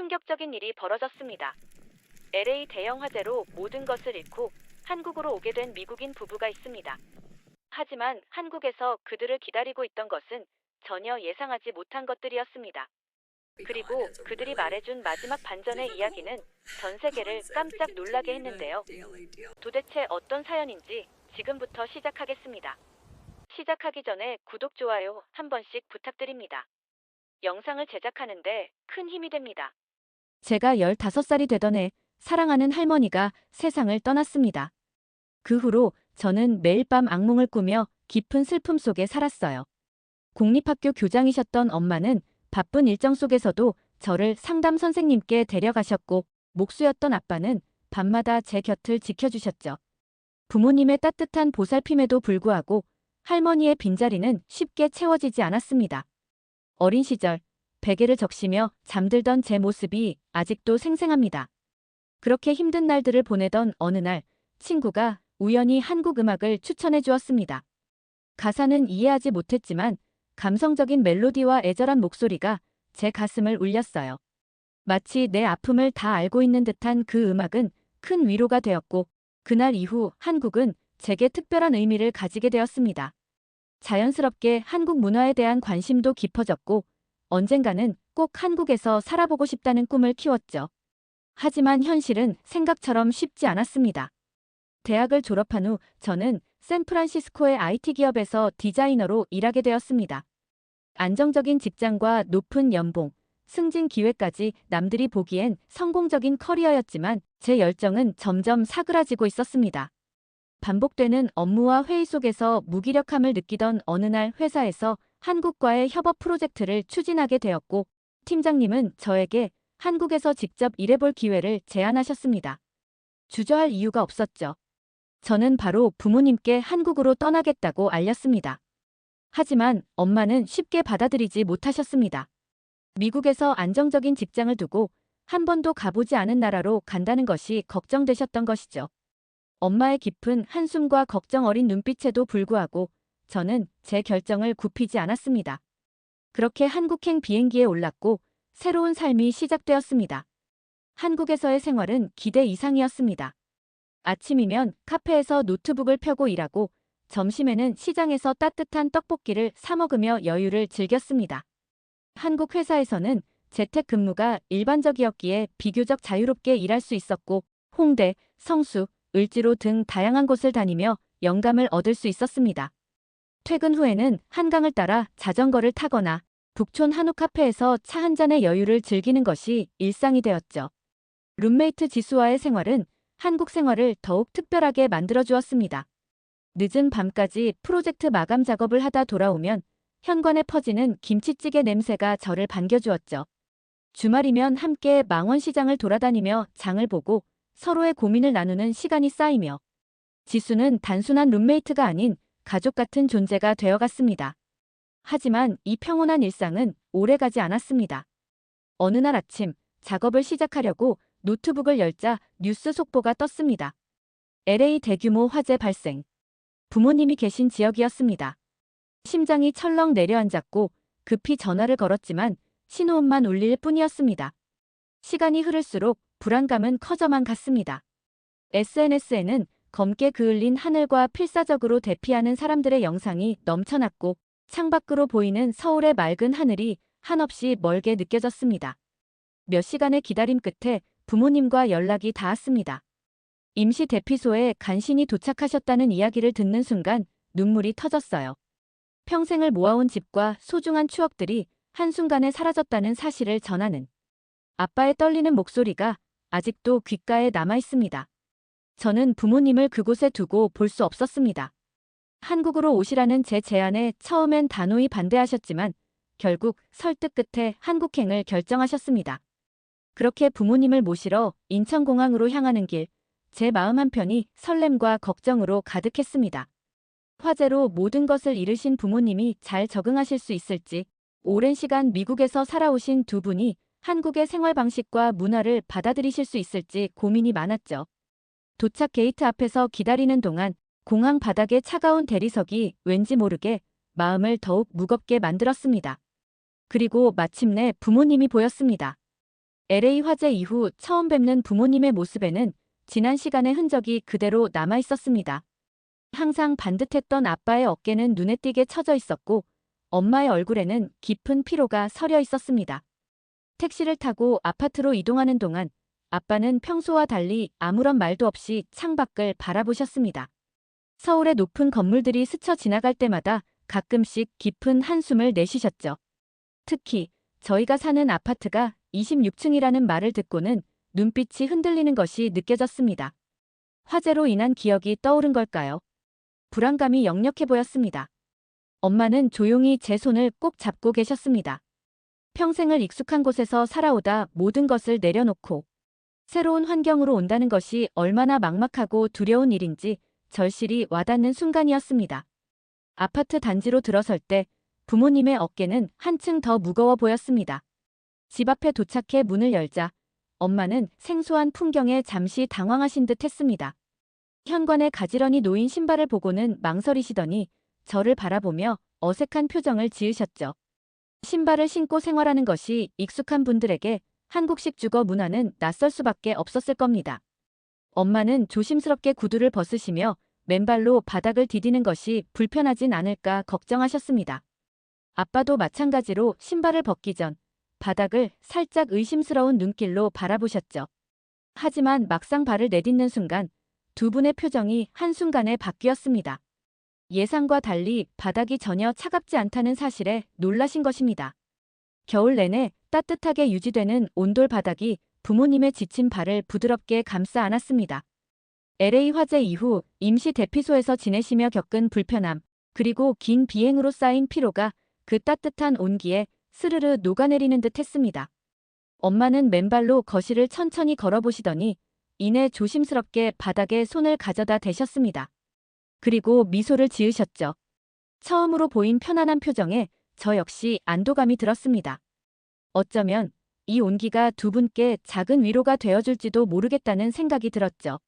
충격적인 일이 벌어졌습니다. LA 대형 화재로 모든 것을 잃고 한국으로 오게 된 미국인 부부가 있습니다. 하지만 한국에서 그들을 기다리고 있던 것은 전혀 예상하지 못한 것들이었습니다. 그리고 그들이 말해준 마지막 반전의 이야기는 전 세계를 깜짝 놀라게 했는데요. 도대체 어떤 사연인지 지금부터 시작하겠습니다. 시작하기 전에 구독, 좋아요 한 번씩 부탁드립니다. 영상을 제작하는데 큰 힘이 됩니다. 제가 15살이 되던 해 사랑하는 할머니가 세상을 떠났습니다. 그 후로 저는 매일 밤 악몽을 꾸며 깊은 슬픔 속에 살았어요. 공립학교 교장이셨던 엄마는 바쁜 일정 속에서도 저를 상담 선생님께 데려가셨고, 목수였던 아빠는 밤마다 제 곁을 지켜주셨죠. 부모님의 따뜻한 보살핌에도 불구하고 할머니의 빈자리는 쉽게 채워지지 않았습니다. 어린 시절 베개를 적시며 잠들던 제 모습이 아직도 생생합니다. 그렇게 힘든 날들을 보내던 어느 날, 친구가 우연히 한국 음악을 추천해 주었습니다. 가사는 이해하지 못했지만 감성적인 멜로디와 애절한 목소리가 제 가슴을 울렸어요. 마치 내 아픔을 다 알고 있는 듯한 그 음악은 큰 위로가 되었고, 그날 이후 한국은 제게 특별한 의미를 가지게 되었습니다. 자연스럽게 한국 문화에 대한 관심도 깊어졌고, 언젠가는 꼭 한국에서 살아보고 싶다는 꿈을 키웠죠. 하지만 현실은 생각처럼 쉽지 않았습니다. 대학을 졸업한 후 저는 샌프란시스코의 IT 기업에서 디자이너로 일하게 되었습니다. 안정적인 직장과 높은 연봉, 승진 기회까지 남들이 보기엔 성공적인 커리어였지만 제 열정은 점점 사그라지고 있었습니다. 반복되는 업무와 회의 속에서 무기력함을 느끼던 어느 날, 회사에서 한국과의 협업 프로젝트를 추진하게 되었고, 팀장님은 저에게 한국에서 직접 일해볼 기회를 제안하셨습니다. 주저할 이유가 없었죠. 저는 바로 부모님께 한국으로 떠나겠다고 알렸습니다. 하지만 엄마는 쉽게 받아들이지 못하셨습니다. 미국에서 안정적인 직장을 두고 한 번도 가보지 않은 나라로 간다는 것이 걱정되셨던 것이죠. 엄마의 깊은 한숨과 걱정 어린 눈빛에도 불구하고 저는 제 결정을 굽히지 않았습니다. 그렇게 한국행 비행기에 올랐고 새로운 삶이 시작되었습니다. 한국에서의 생활은 기대 이상이었습니다. 아침이면 카페에서 노트북을 펴고 일하고, 점심에는 시장에서 따뜻한 떡볶이를 사 먹으며 여유를 즐겼습니다. 한국 회사에서는 재택근무가 일반적이었기에 비교적 자유롭게 일할 수 있었고, 홍대, 성수, 을지로 등 다양한 곳을 다니며 영감을 얻을 수 있었습니다. 퇴근 후에는 한강을 따라 자전거를 타거나 북촌 한옥 카페에서 차 한 잔의 여유를 즐기는 것이 일상이 되었죠. 룸메이트 지수와의 생활은 한국 생활을 더욱 특별하게 만들어 주었습니다. 늦은 밤까지 프로젝트 마감 작업을 하다 돌아오면 현관에 퍼지는 김치찌개 냄새가 저를 반겨주었죠. 주말이면 함께 망원시장을 돌아다니며 장을 보고 서로의 고민을 나누는 시간이 쌓이며, 지수는 단순한 룸메이트가 아닌 가족 같은 존재가 되어갔습니다. 하지만 이 평온한 일상은 오래가지 않았습니다. 어느 날 아침, 작업을 시작하려고 노트북을 열자 뉴스 속보가 떴습니다. LA 대규모 화재 발생. 부모님이 계신 지역이었습니다. 심장이 철렁 내려앉았고 급히 전화를 걸었지만 신호음만 울릴 뿐이었습니다. 시간이 흐를수록 불안감은 커져만 갔습니다. SNS에는 검게 그을린 하늘과 필사적으로 대피하는 사람들의 영상이 넘쳐났고, 창밖으로 보이는 서울의 맑은 하늘이 한없이 멀게 느껴졌습니다. 몇 시간의 기다림 끝에 부모님과 연락이 닿았습니다. 임시 대피소에 간신히 도착하셨다는 이야기를 듣는 순간 눈물이 터졌어요. 평생을 모아온 집과 소중한 추억들이 한순간에 사라졌다는 사실을 전하는 아빠의 떨리는 목소리가 아직도 귓가에 남아 있습니다. 저는 부모님을 그곳에 두고 볼 수 없었습니다. 한국으로 오시라는 제 제안에 처음엔 단호히 반대하셨지만 결국 설득 끝에 한국행을 결정하셨습니다. 그렇게 부모님을 모시러 인천공항으로 향하는 길, 제 마음 한편이 설렘과 걱정으로 가득했습니다. 화재로 모든 것을 잃으신 부모님이 잘 적응하실 수 있을지, 오랜 시간 미국에서 살아오신 두 분이 한국의 생활 방식과 문화를 받아들이실 수 있을지 고민이 많았죠. 도착 게이트 앞에서 기다리는 동안 공항 바닥의 차가운 대리석이 왠지 모르게 마음을 더욱 무겁게 만들었습니다. 그리고 마침내 부모님이 보였습니다. LA 화재 이후 처음 뵙는 부모님의 모습에는 지난 시간의 흔적이 그대로 남아 있었습니다. 항상 반듯했던 아빠의 어깨는 눈에 띄게 처져 있었고 엄마의 얼굴에는 깊은 피로가 서려 있었습니다. 택시를 타고 아파트로 이동하는 동안 아빠는 평소와 달리 아무런 말도 없이 창밖을 바라보셨습니다. 서울의 높은 건물들이 스쳐 지나갈 때마다 가끔씩 깊은 한숨을 내쉬셨죠. 특히 저희가 사는 아파트가 26층이라는 말을 듣고는 눈빛이 흔들리는 것이 느껴졌습니다. 화재로 인한 기억이 떠오른 걸까요? 불안감이 역력해 보였습니다. 엄마는 조용히 제 손을 꼭 잡고 계셨습니다. 평생을 익숙한 곳에서 살아오다 모든 것을 내려놓고 새로운 환경으로 온다는 것이 얼마나 막막하고 두려운 일인지 절실히 와닿는 순간이었습니다. 아파트 단지로 들어설 때 부모님의 어깨는 한층 더 무거워 보였습니다. 집 앞에 도착해 문을 열자 엄마는 생소한 풍경에 잠시 당황하신 듯 했습니다. 현관에 가지런히 놓인 신발을 보고는 망설이시더니 저를 바라보며 어색한 표정을 지으셨죠. 신발을 신고 생활하는 것이 익숙한 분들에게 한국식 주거 문화는 낯설 수밖에 없었을 겁니다. 엄마는 조심스럽게 구두를 벗으시며 맨발로 바닥을 디디는 것이 불편하진 않을까 걱정하셨습니다. 아빠도 마찬가지로 신발을 벗기 전 바닥을 살짝 의심스러운 눈길로 바라보셨죠. 하지만 막상 발을 내딛는 순간 두 분의 표정이 한순간에 바뀌었습니다. 예상과 달리 바닥이 전혀 차갑지 않다는 사실에 놀라신 것입니다. 겨울 내내 따뜻하게 유지되는 온돌 바닥이 부모님의 지친 발을 부드럽게 감싸 안았습니다. LA 화재 이후 임시 대피소에서 지내시며 겪은 불편함, 그리고 긴 비행으로 쌓인 피로가 그 따뜻한 온기에 스르르 녹아내리는 듯 했습니다. 엄마는 맨발로 거실을 천천히 걸어보시더니 이내 조심스럽게 바닥에 손을 가져다 대셨습니다. 그리고 미소를 지으셨죠. 처음으로 보인 편안한 표정에 저 역시 안도감이 들었습니다. 어쩌면 이 온기가 두 분께 작은 위로가 되어줄지도 모르겠다는 생각이 들었죠.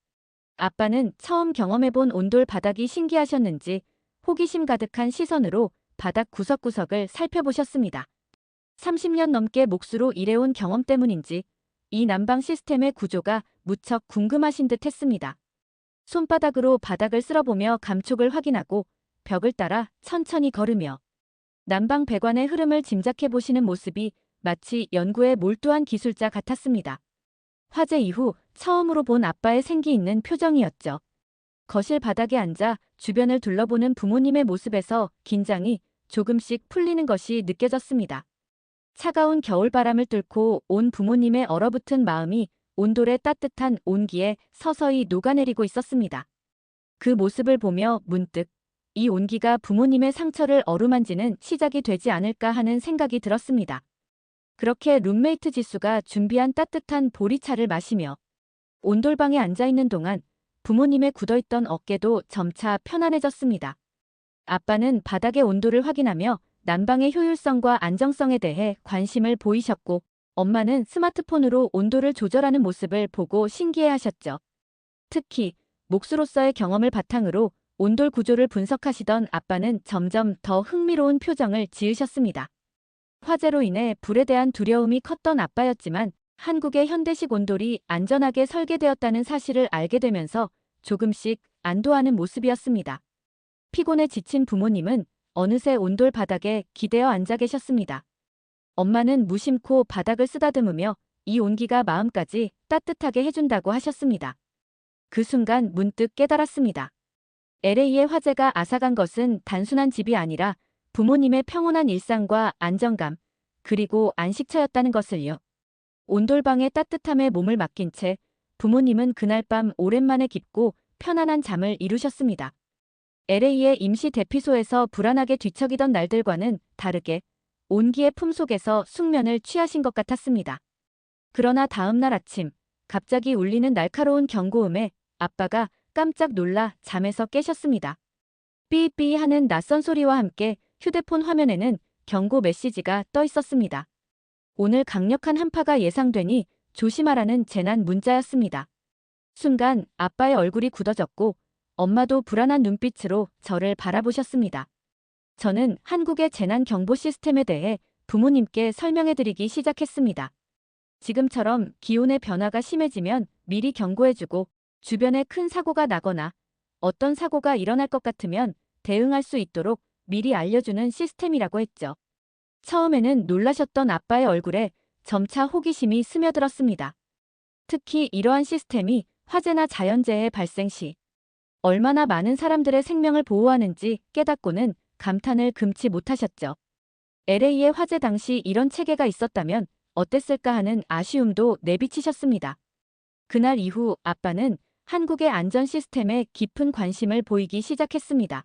아빠는 처음 경험해본 온돌 바닥이 신기하셨는지 호기심 가득한 시선으로 바닥 구석구석을 살펴보셨습니다. 30년 넘게 몫으로 일해온 경험 때문인지 이 난방 시스템의 구조가 무척 궁금하신 듯 했습니다. 손바닥으로 바닥을 쓸어보며 감촉을 확인하고 벽을 따라 천천히 걸으며 난방 배관의 흐름을 짐작해 보시는 모습이 마치 연구에 몰두한 기술자 같았습니다. 화재 이후 처음으로 본 아빠의 생기 있는 표정이었죠. 거실 바닥에 앉아 주변을 둘러보는 부모님의 모습에서 긴장이 조금씩 풀리는 것이 느껴졌습니다. 차가운 겨울바람을 뚫고 온 부모님의 얼어붙은 마음이 온돌의 따뜻한 온기에 서서히 녹아내리고 있었습니다. 그 모습을 보며 문득 이 온기가 부모님의 상처를 어루만지는 시작이 되지 않을까 하는 생각이 들었습니다. 그렇게 룸메이트 지수가 준비한 따뜻한 보리차를 마시며 온돌방에 앉아있는 동안 부모님의 굳어있던 어깨도 점차 편안해졌습니다. 아빠는 바닥의 온도를 확인하며 난방의 효율성과 안정성에 대해 관심을 보이셨고 엄마는 스마트폰으로 온도를 조절하는 모습을 보고 신기해하셨죠. 특히 몫으로서의 경험을 바탕으로 온돌 구조를 분석하시던 아빠는 점점 더 흥미로운 표정을 지으셨습니다. 화재로 인해 불에 대한 두려움이 컸던 아빠였지만 한국의 현대식 온돌이 안전하게 설계되었다는 사실을 알게 되면서 조금씩 안도하는 모습이었습니다. 피곤에 지친 부모님은 어느새 온돌 바닥에 기대어 앉아 계셨습니다. 엄마는 무심코 바닥을 쓰다듬으며 이 온기가 마음까지 따뜻하게 해준다고 하셨습니다. 그 순간 문득 깨달았습니다. LA의 화재가 앗아간 것은 단순한 집이 아니라 부모님의 평온한 일상과 안정감, 그리고 안식처였다는 것을요. 온돌방의 따뜻함에 몸을 맡긴 채 부모님은 그날 밤 오랜만에 깊고 편안한 잠을 이루셨습니다. LA의 임시 대피소에서 불안하게 뒤척이던 날들과는 다르게 온기의 품속에서 숙면을 취하신 것 같았습니다. 그러나 다음 날 아침, 갑자기 울리는 날카로운 경고음에 아빠가 깜짝 놀라 잠에서 깨셨습니다. 삐삐 하는 낯선 소리와 함께 휴대폰 화면에는 경고 메시지가 떠 있었습니다. 오늘 강력한 한파가 예상되니 조심하라는 재난 문자였습니다. 순간 아빠의 얼굴이 굳어졌고 엄마도 불안한 눈빛으로 저를 바라보셨습니다. 저는 한국의 재난 경보 시스템에 대해 부모님께 설명해드리기 시작했습니다. 지금처럼 기온의 변화가 심해지면 미리 경고해주고 주변에 큰 사고가 나거나 어떤 사고가 일어날 것 같으면 대응할 수 있도록 미리 알려주는 시스템이라고 했죠. 처음에는 놀라셨던 아빠의 얼굴에 점차 호기심이 스며들었습니다. 특히 이러한 시스템이 화재나 자연재해 발생 시 얼마나 많은 사람들의 생명을 보호하는지 깨닫고는 감탄을 금치 못하셨죠. LA의 화재 당시 이런 체계가 있었다면 어땠을까 하는 아쉬움도 내비치셨습니다. 그날 이후 아빠는 한국의 안전 시스템에 깊은 관심을 보이기 시작했습니다.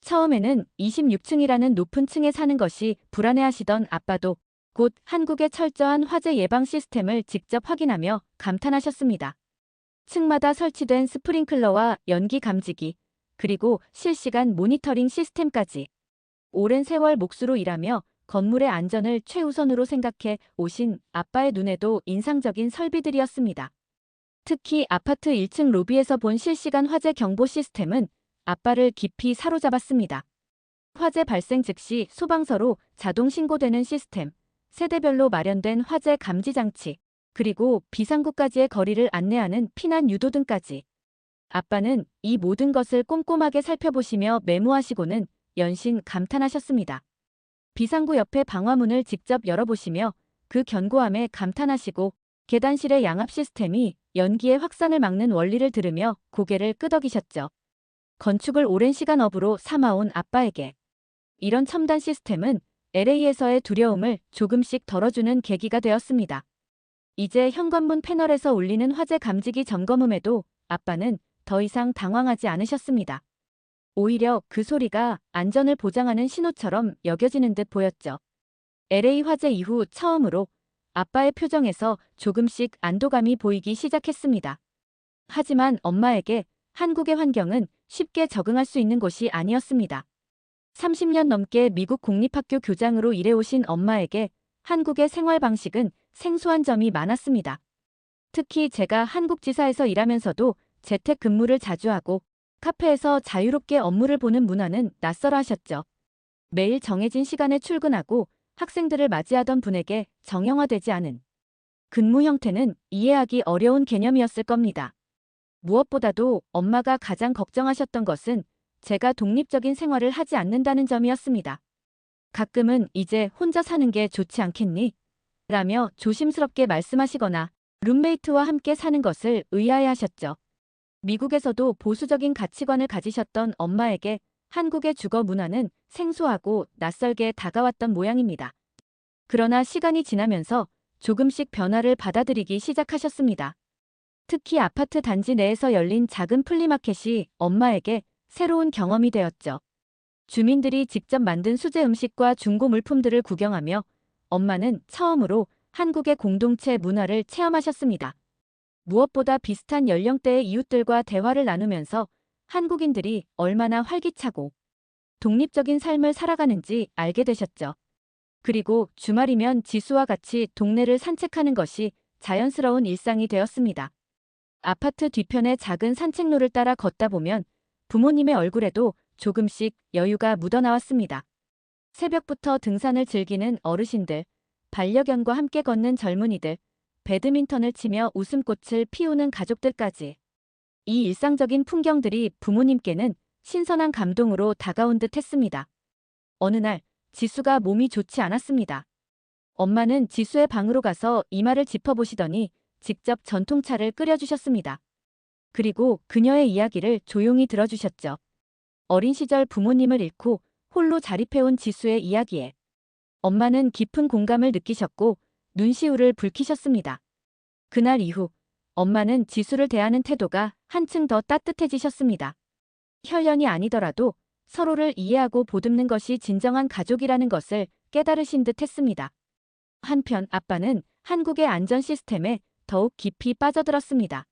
처음에는 26층이라는 높은 층에 사는 것이 불안해하시던 아빠도 곧 한국의 철저한 화재 예방 시스템을 직접 확인하며 감탄하셨습니다. 층마다 설치된 스프링클러와 연기 감지기, 그리고 실시간 모니터링 시스템까지 오랜 세월 몫으로 일하며 건물의 안전을 최우선으로 생각해 오신 아빠의 눈에도 인상적인 설비들이었습니다. 특히 아파트 1층 로비에서 본 실시간 화재 경보 시스템은 아빠를 깊이 사로잡았습니다. 화재 발생 즉시 소방서로 자동 신고되는 시스템, 세대별로 마련된 화재 감지 장치, 그리고 비상구까지의 거리를 안내하는 피난 유도 등까지. 아빠는 이 모든 것을 꼼꼼하게 살펴보시며 메모하시고는 연신 감탄하셨습니다. 비상구 옆에 방화문을 직접 열어보시며 그 견고함에 감탄하시고 계단실의 양압 시스템이 연기의 확산을 막는 원리를 들으며 고개를 끄덕이셨죠. 건축을 오랜 시간 업으로 삼아온 아빠에게 이런 첨단 시스템은 LA에서의 두려움을 조금씩 덜어주는 계기가 되었습니다. 이제 현관문 패널에서 울리는 화재 감지기 점검음에도 아빠는 더 이상 당황하지 않으셨습니다. 오히려 그 소리가 안전을 보장하는 신호처럼 여겨지는 듯 보였죠. LA 화재 이후 처음으로 아빠의 표정에서 조금씩 안도감이 보이기 시작했습니다. 하지만 엄마에게 한국의 환경은 쉽게 적응할 수 있는 곳이 아니었습니다. 30년 넘게 미국 공립학교 교장으로 일해오신 엄마에게 한국의 생활 방식은 생소한 점이 많았습니다. 특히 제가 한국 지사에서 일하면서도 재택 근무를 자주 하고 카페에서 자유롭게 업무를 보는 문화는 낯설어 하셨죠. 매일 정해진 시간에 출근하고 학생들을 맞이하던 분에게 정형화되지 않은 근무 형태는 이해하기 어려운 개념이었을 겁니다. 무엇보다도 엄마가 가장 걱정하셨던 것은 제가 독립적인 생활을 하지 않는다는 점이었습니다. 가끔은 이제 혼자 사는 게 좋지 않겠니? 라며 조심스럽게 말씀하시거나 룸메이트와 함께 사는 것을 의아해하셨죠. 미국에서도 보수적인 가치관을 가지셨던 엄마에게 한국의 주거 문화는 생소하고 낯설게 다가왔던 모양입니다. 그러나 시간이 지나면서 조금씩 변화를 받아들이기 시작하셨습니다. 특히 아파트 단지 내에서 열린 작은 플리마켓이 엄마에게 새로운 경험이 되었죠. 주민들이 직접 만든 수제 음식과 중고 물품들을 구경하며 엄마는 처음으로 한국의 공동체 문화를 체험하셨습니다. 무엇보다 비슷한 연령대의 이웃들과 대화를 나누면서 한국인들이 얼마나 활기차고 독립적인 삶을 살아가는지 알게 되셨죠. 그리고 주말이면 지수와 같이 동네를 산책하는 것이 자연스러운 일상이 되었습니다. 아파트 뒤편의 작은 산책로를 따라 걷다 보면 부모님의 얼굴에도 조금씩 여유가 묻어나왔습니다. 새벽부터 등산을 즐기는 어르신들, 반려견과 함께 걷는 젊은이들, 배드민턴을 치며 웃음꽃을 피우는 가족들까지. 이 일상적인 풍경들이 부모님께는 신선한 감동으로 다가온 듯 했습니다. 어느 날 지수가 몸이 좋지 않았습니다. 엄마는 지수의 방으로 가서 이마를 짚어보시더니 직접 전통차를 끓여주셨습니다. 그리고 그녀의 이야기를 조용히 들어주셨죠. 어린 시절 부모님을 잃고 홀로 자립해온 지수의 이야기에 엄마는 깊은 공감을 느끼셨고 눈시울을 붉히셨습니다. 그날 이후 엄마는 지수를 대하는 태도가 한층 더 따뜻해지셨습니다. 혈연이 아니더라도 서로를 이해하고 보듬는 것이 진정한 가족이라는 것을 깨달으신 듯 했습니다. 한편 아빠는 한국의 안전 시스템에 더욱 깊이 빠져들었습니다.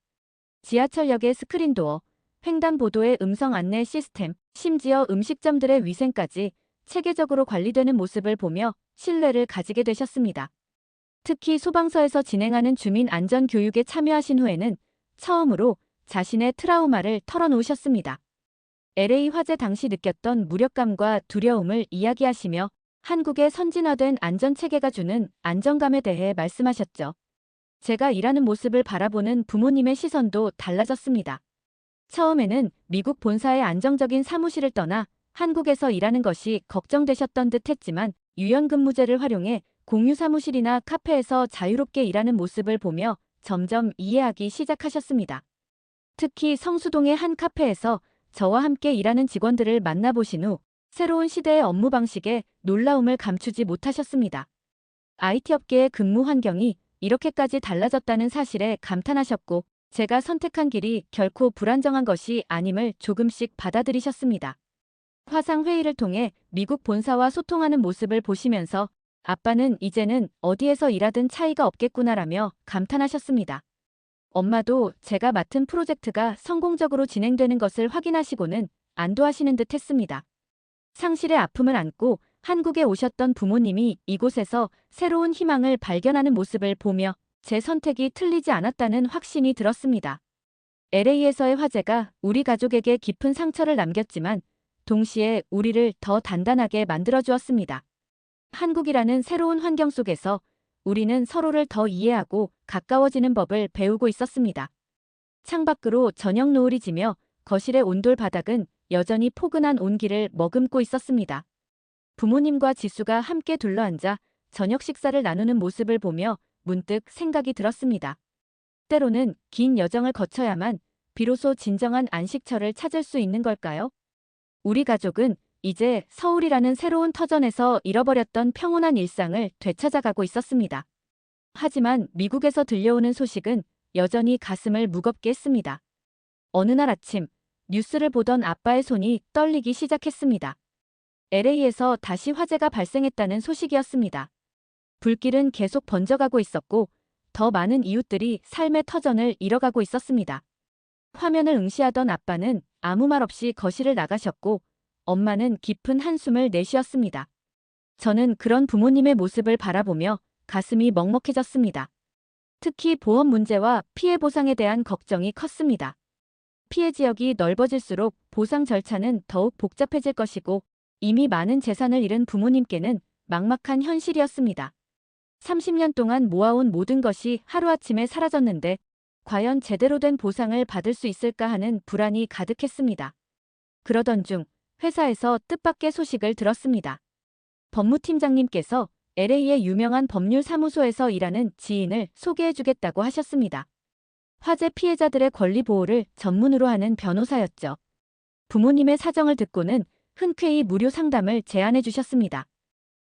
지하철역의 스크린도어, 횡단보도의 음성 안내 시스템, 심지어 음식점들의 위생까지 체계적으로 관리되는 모습을 보며 신뢰를 가지게 되셨습니다. 특히 소방서에서 진행하는 주민 안전 교육에 참여하신 후에는 처음으로 자신의 트라우마를 털어놓으셨습니다. LA 화재 당시 느꼈던 무력감과 두려움을 이야기하시며 한국의 선진화된 안전체계가 주는 안정감에 대해 말씀하셨죠. 제가 일하는 모습을 바라보는 부모님의 시선도 달라졌습니다. 처음에는 미국 본사의 안정적인 사무실을 떠나 한국에서 일하는 것이 걱정되셨던 듯 했지만 유연근무제를 활용해 공유 사무실이나 카페에서 자유롭게 일하는 모습을 보며 점점 이해하기 시작하셨습니다. 특히 성수동의 한 카페에서 저와 함께 일하는 직원들을 만나보신 후 새로운 시대의 업무 방식에 놀라움을 감추지 못하셨습니다. IT 업계의 근무 환경이 이렇게까지 달라졌다는 사실에 감탄하셨고 제가 선택한 길이 결코 불안정한 것이 아님을 조금씩 받아들이셨습니다. 화상 회의를 통해 미국 본사와 소통하는 모습을 보시면서 아빠는 이제는 어디에서 일하든 차이가 없겠구나라며 감탄하셨습니다. 엄마도 제가 맡은 프로젝트가 성공적으로 진행되는 것을 확인하시고는 안도하시는 듯 했습니다. 상실의 아픔을 안고 한국에 오셨던 부모님이 이곳에서 새로운 희망을 발견하는 모습을 보며 제 선택이 틀리지 않았다는 확신이 들었습니다. LA에서의 화재가 우리 가족에게 깊은 상처를 남겼지만 동시에 우리를 더 단단하게 만들어주었습니다. 한국이라는 새로운 환경 속에서 우리는 서로를 더 이해하고 가까워지는 법을 배우고 있었습니다. 창밖으로 저녁 노을이 지며 거실의 온돌 바닥은 여전히 포근한 온기를 머금고 있었습니다. 부모님과 지수가 함께 둘러앉아 저녁 식사를 나누는 모습을 보며 문득 생각이 들었습니다. 때로는 긴 여정을 거쳐야만 비로소 진정한 안식처를 찾을 수 있는 걸까요? 우리 가족은 이제 서울이라는 새로운 터전에서 잃어버렸던 평온한 일상을 되찾아가고 있었습니다. 하지만 미국에서 들려오는 소식은 여전히 가슴을 무겁게 했습니다. 어느 날 아침 뉴스를 보던 아빠의 손이 떨리기 시작했습니다. LA에서 다시 화재가 발생했다는 소식이었습니다. 불길은 계속 번져가고 있었고 더 많은 이웃들이 삶의 터전을 잃어가고 있었습니다. 화면을 응시하던 아빠는 아무 말 없이 거실을 나가셨고 엄마는 깊은 한숨을 내쉬었습니다. 저는 그런 부모님의 모습을 바라보며 가슴이 먹먹해졌습니다. 특히 보험 문제와 피해 보상에 대한 걱정이 컸습니다. 피해 지역이 넓어질수록 보상 절차는 더욱 복잡해질 것이고 이미 많은 재산을 잃은 부모님께는 막막한 현실이었습니다. 30년 동안 모아온 모든 것이 하루아침에 사라졌는데 과연 제대로 된 보상을 받을 수 있을까 하는 불안이 가득했습니다. 그러던 중 회사에서 뜻밖의 소식을 들었습니다. 법무팀장님께서 LA의 유명한 법률 사무소에서 일하는 지인을 소개해주겠다고 하셨습니다. 화재 피해자들의 권리 보호를 전문으로 하는 변호사였죠. 부모님의 사정을 듣고는 흔쾌히 무료 상담을 제안해 주셨습니다.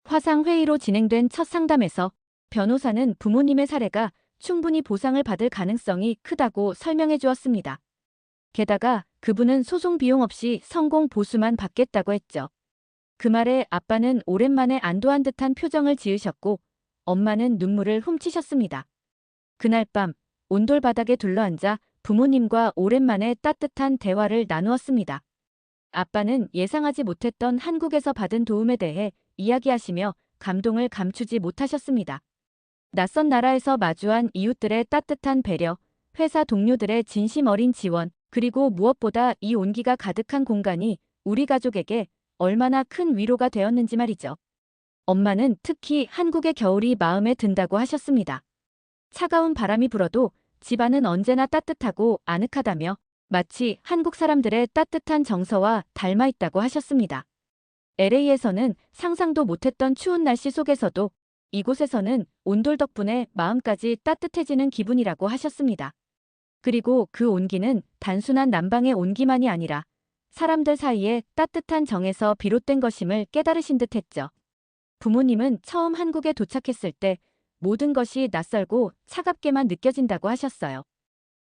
화상 회의로 진행된 첫 상담에서 변호사는 부모님의 사례가 충분히 보상을 받을 가능성이 크다고 설명해 주었습니다. 게다가 그분은 소송 비용 없이 성공 보수만 받겠다고 했죠. 그 말에 아빠는 오랜만에 안도한 듯한 표정을 지으셨고 엄마는 눈물을 훔치셨습니다. 그날 밤 온돌 바닥에 둘러앉아 부모님과 오랜만에 따뜻한 대화를 나누었습니다. 아빠는 예상하지 못했던 한국에서 받은 도움에 대해 이야기하시며 감동을 감추지 못하셨습니다. 낯선 나라에서 마주한 이웃들의 따뜻한 배려, 회사 동료들의 진심 어린 지원, 그리고 무엇보다 이 온기가 가득한 공간이 우리 가족에게 얼마나 큰 위로가 되었는지 말이죠. 엄마는 특히 한국의 겨울이 마음에 든다고 하셨습니다. 차가운 바람이 불어도 집안은 언제나 따뜻하고 아늑하다며 마치 한국 사람들의 따뜻한 정서와 닮아 있다고 하셨습니다. LA에서는 상상도 못했던 추운 날씨 속에서도 이곳에서는 온돌 덕분에 마음까지 따뜻해지는 기분이라고 하셨습니다. 그리고 그 온기는 단순한 난방의 온기만이 아니라 사람들 사이에 따뜻한 정에서 비롯된 것임을 깨달으신 듯 했죠. 부모님은 처음 한국에 도착했을 때 모든 것이 낯설고 차갑게만 느껴진다고 하셨어요.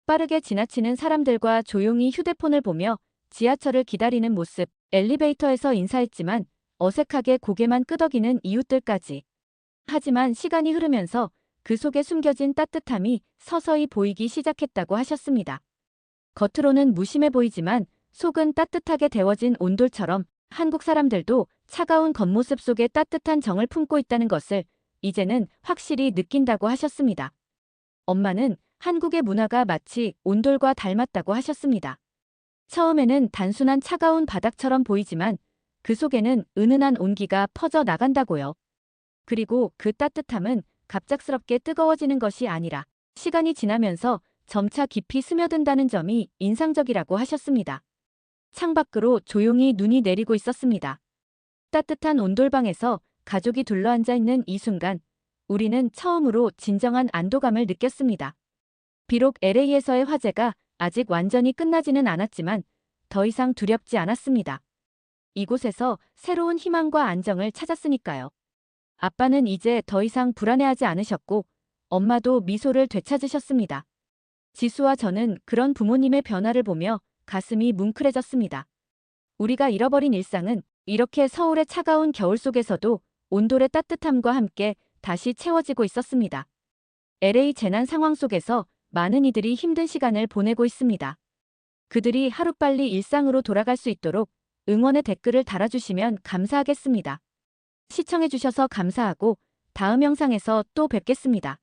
빠르게 지나치는 사람들과 조용히 휴대폰을 보며 지하철을 기다리는 모습, 엘리베이터에서 인사했지만 어색하게 고개만 끄덕이는 이웃들까지. 하지만 시간이 흐르면서 그 속에 숨겨진 따뜻함이 서서히 보이기 시작했다고 하셨습니다. 겉으로는 무심해 보이지만 속은 따뜻하게 데워진 온돌처럼 한국 사람들도 차가운 겉모습 속에 따뜻한 정을 품고 있다는 것을 이제는 확실히 느낀다고 하셨습니다. 엄마는 한국의 문화가 마치 온돌과 닮았다고 하셨습니다. 처음에는 단순한 차가운 바닥처럼 보이지만 그 속에는 은은한 온기가 퍼져 나간다고요. 그리고 그 따뜻함은 갑작스럽게 뜨거워지는 것이 아니라 시간이 지나면서 점차 깊이 스며든다는 점이 인상적이라고 하셨습니다. 창밖으로 조용히 눈이 내리고 있었습니다. 따뜻한 온돌방에서 가족이 둘러앉아 있는 이 순간, 우리는 처음으로 진정한 안도감을 느꼈습니다. 비록 LA에서의 화재가 아직 완전히 끝나지는 않았지만 더 이상 두렵지 않았습니다. 이곳에서 새로운 희망과 안정을 찾았으니까요. 아빠는 이제 더 이상 불안해하지 않으셨고 엄마도 미소를 되찾으셨습니다. 지수와 저는 그런 부모님의 변화를 보며 가슴이 뭉클해졌습니다. 우리가 잃어버린 일상은 이렇게 서울의 차가운 겨울 속에서도 온돌의 따뜻함과 함께 다시 채워지고 있었습니다. LA 재난 상황 속에서 많은 이들이 힘든 시간을 보내고 있습니다. 그들이 하루빨리 일상으로 돌아갈 수 있도록 응원의 댓글을 달아주시면 감사하겠습니다. 시청해주셔서 감사하고 다음 영상에서 또 뵙겠습니다.